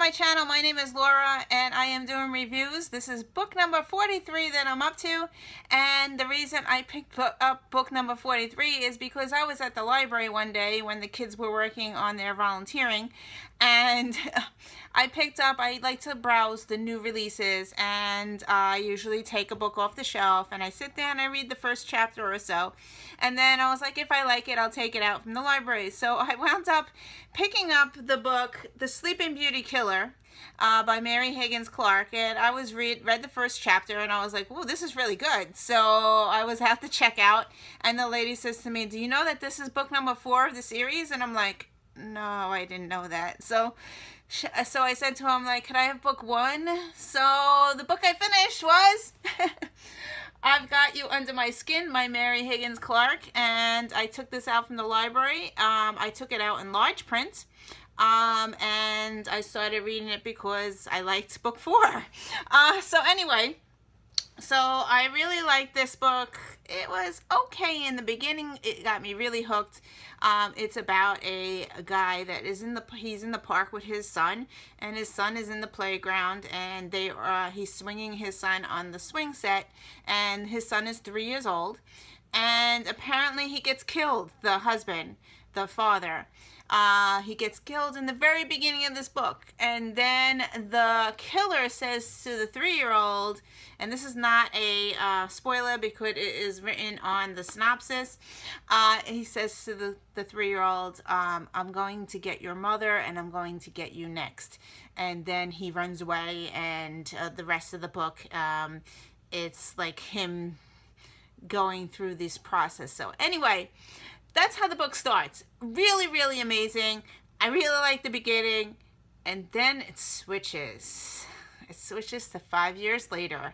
my channel. My name is Laura and I am doing reviews. This is book number 43 that I'm up to, and the reason I picked up book number 43 is because I was at the library one day when the kids were working on their volunteering, and I like to browse the new releases, and I usually take a book off the shelf and I sit there and I read the first chapter or so, and then I was like, if I like it, I'll take it out from the library. So I wound up picking up the book The Sleeping Beauty Killer by Mary Higgins Clark, and I was read the first chapter and I was like, oh, this is really good. So I was at the checkout and the lady says to me, do you know that this is book number 4 of the series? And I'm like, no, I didn't know that. So I said to him, like, could I have book 1? So the book I finished was I've Got You Under My Skin by Mary Higgins Clark, and I took this out from the library. I took it out in large print, and I started reading it because I liked book 4. So anyway, so I really liked this book. It was okay in the beginning. It got me really hooked. It's about a guy that is he's in the park with his son, and his son is in the playground, and he's swinging his son on the swing set, and his son is 3 years old, and apparently he gets killed, the husband, the father. He gets killed in the very beginning of this book, and then the killer says to the 3-year-old, and this is not a spoiler because it is written on the synopsis, he says to the 3-year-old, I'm going to get your mother and I'm going to get you next. And then he runs away, and the rest of the book, it's like him going through this process. So anyway, that's how the book starts. Really, really amazing. I really like the beginning, and then it switches. It switches to 5 years later,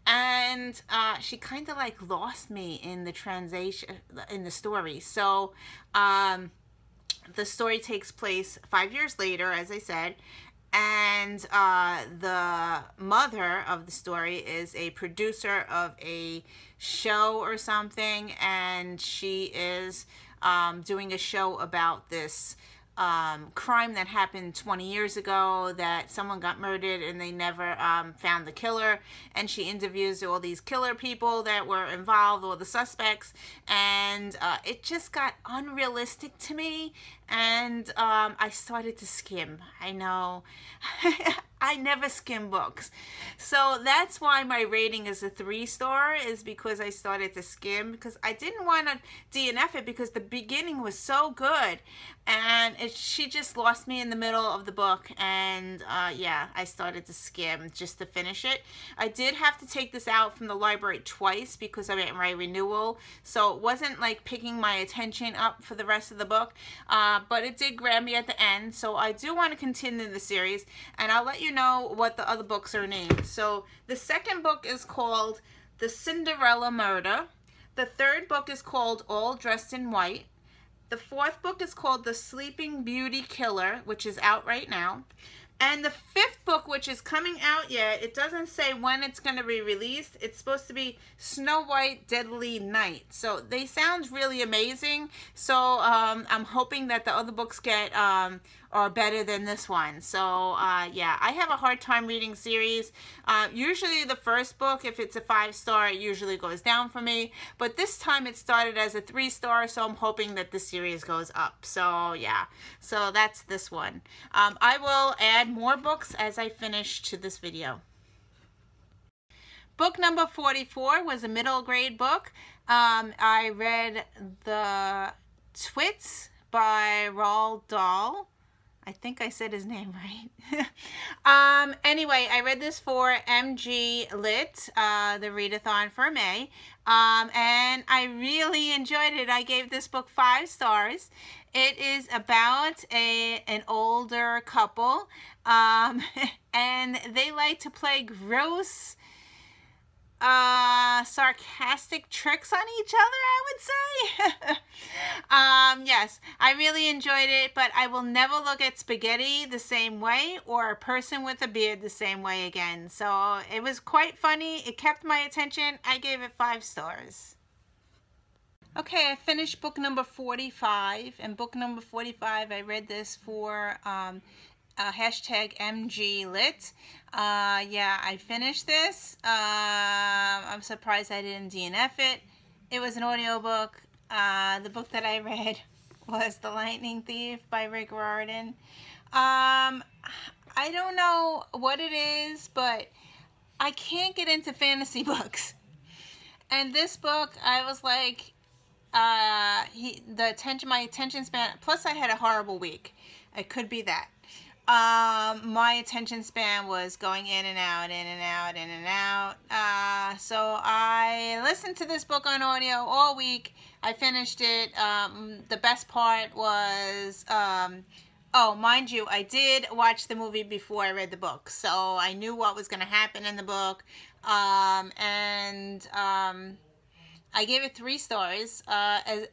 and she kind of like lost me in the translation in the story. So the story takes place 5 years later, as I said, and the mother of the story is a producer of a show or something, and she is doing a show about this crime that happened 20 years ago, that someone got murdered and they never found the killer, and she interviews all these killer people that were involved, or the suspects, and it just got unrealistic to me, and I started to skim. I know I never skim books, so that's why my rating is a 3-star, is because I started to skim, because I didn't want to DNF it because the beginning was so good, and she just lost me in the middle of the book, and yeah, I started to skim just to finish it. I did have to take this out from the library twice because I got my renewal, so it wasn't like picking my attention up for the rest of the book, but it did grab me at the end, so I do want to continue the series, and I'll let you know what the other books are named. So the second book is called The Cinderella Murder. The third book is called All Dressed in White. The fourth book is called The Sleeping Beauty Killer, which is out right now. And the fifth book, which is coming out yet, it doesn't say when it's going to be released. It's supposed to be Snow White Deadly Night. So they sound really amazing. So I'm hoping that the other books are better than this one. So yeah, I have a hard time reading series. Usually the first book, if it's a 5-star, it usually goes down for me. But this time it started as a 3-star, so I'm hoping that the series goes up. So yeah, so that's this one. I will add more books as I finish to this video. Book number 44 was a middle grade book. I read The Twits by Roald Dahl. I think I said his name right. Anyway, I read this for MG Lit, the readathon for May, and I really enjoyed it. I gave this book 5 stars. It is about an older couple, and they like to play gross, sarcastic tricks on each other, I would say. Yes, I really enjoyed it, but I will never look at spaghetti the same way or a person with a beard the same way again. So it was quite funny. It kept my attention. I gave it 5 stars. Okay, I finished book number 45, and book number 45, I read this for hashtag MGLit. Yeah, I finished this. I'm surprised I didn't DNF it. It was an audiobook. The book that I read was The Lightning Thief by Rick Riordan. I don't know what it is, but I can't get into fantasy books. And this book, I was like, my attention span, plus I had a horrible week. It could be that. My attention span was going in and out, in and out, in and out. So I listened to this book on audio all week. I finished it. The best part was, oh, mind you, I did watch the movie before I read the book. So I knew what was going to happen in the book. I gave it 3 stars.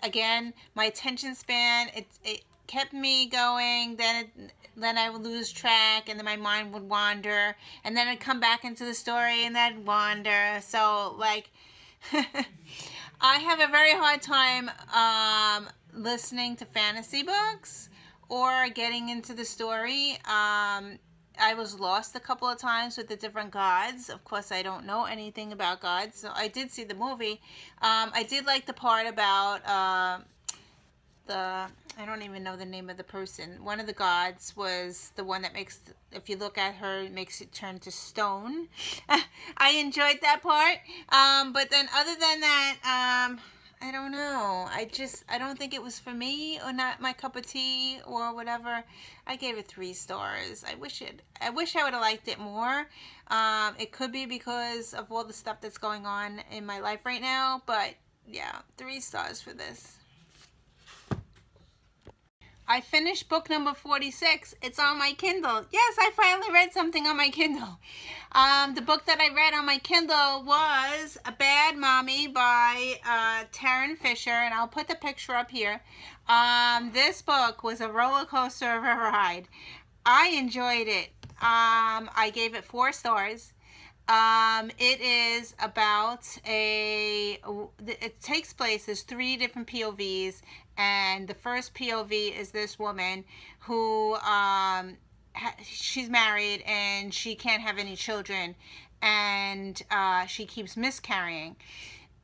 Again, my attention span, it kept me going, then I would lose track, and then my mind would wander, and then I'd come back into the story, and then wander. So, like, I have a very hard time listening to fantasy books or getting into the story. I was lost a couple of times with the different gods. Of course, I don't know anything about gods, so I did see the movie. I did like the part about I don't even know the name of the person. One of the gods was the one that makes, if you look at her, it makes it turn to stone. I enjoyed that part. But then other than that, I don't know. I don't think it was for me, or not my cup of tea or whatever. I gave it 3 stars. I wish I would have liked it more. It could be because of all the stuff that's going on in my life right now, but yeah, 3 stars for this. I finished book number 46. It's on my Kindle. Yes, I finally read something on my Kindle. The book that I read on my Kindle was A Bad Mommy by Tarryn Fisher, and I'll put the picture up here. This book was a roller coaster of a ride. I enjoyed it. I gave it 4 stars. It is about it takes place, there's 3 different POVs, and the first POV is this woman who, she's married and she can't have any children, and she keeps miscarrying,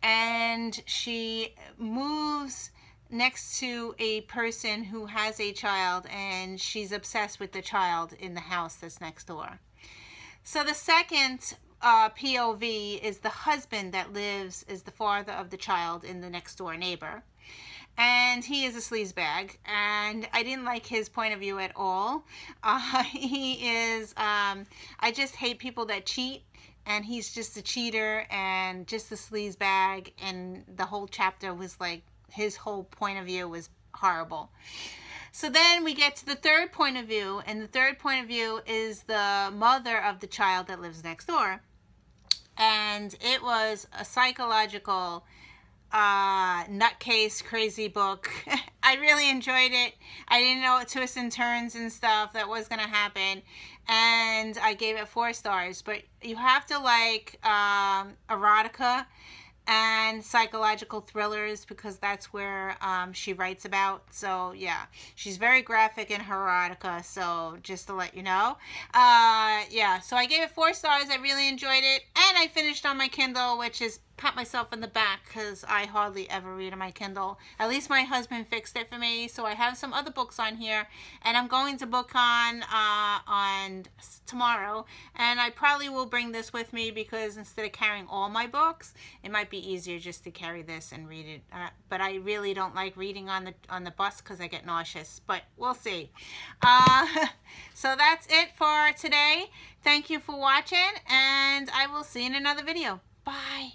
and she moves next to a person who has a child, and she's obsessed with the child in the house that's next door. So the second POV is the husband that is the father of the child in the next door neighbor. And he is a sleazebag, and I didn't like his point of view at all. He is, I just hate people that cheat, and he's just a cheater and just a sleazebag, and the whole chapter was like, his whole point of view was horrible. So then we get to the third point of view, and the third point of view is the mother of the child that lives next door. And it was a psychological nutcase crazy book. I really enjoyed it. I didn't know what twists and turns and stuff that was going to happen, and I gave it 4 stars. But you have to like erotica and psychological thrillers, because that's where she writes about. So yeah, she's very graphic in her erotica, so just to let you know. Yeah, so I gave it 4 stars. I really enjoyed it, and I finished on my Kindle, which is pat myself in the back because I hardly ever read on my Kindle. At least my husband fixed it for me, so I have some other books on here, and I'm going to BookCon on tomorrow, and I probably will bring this with me because instead of carrying all my books, it might be easier just to carry this and read it. But I really don't like reading on the bus because I get nauseous, but we'll see. So that's it for today. Thank you for watching, and I will see you in another video. Bye.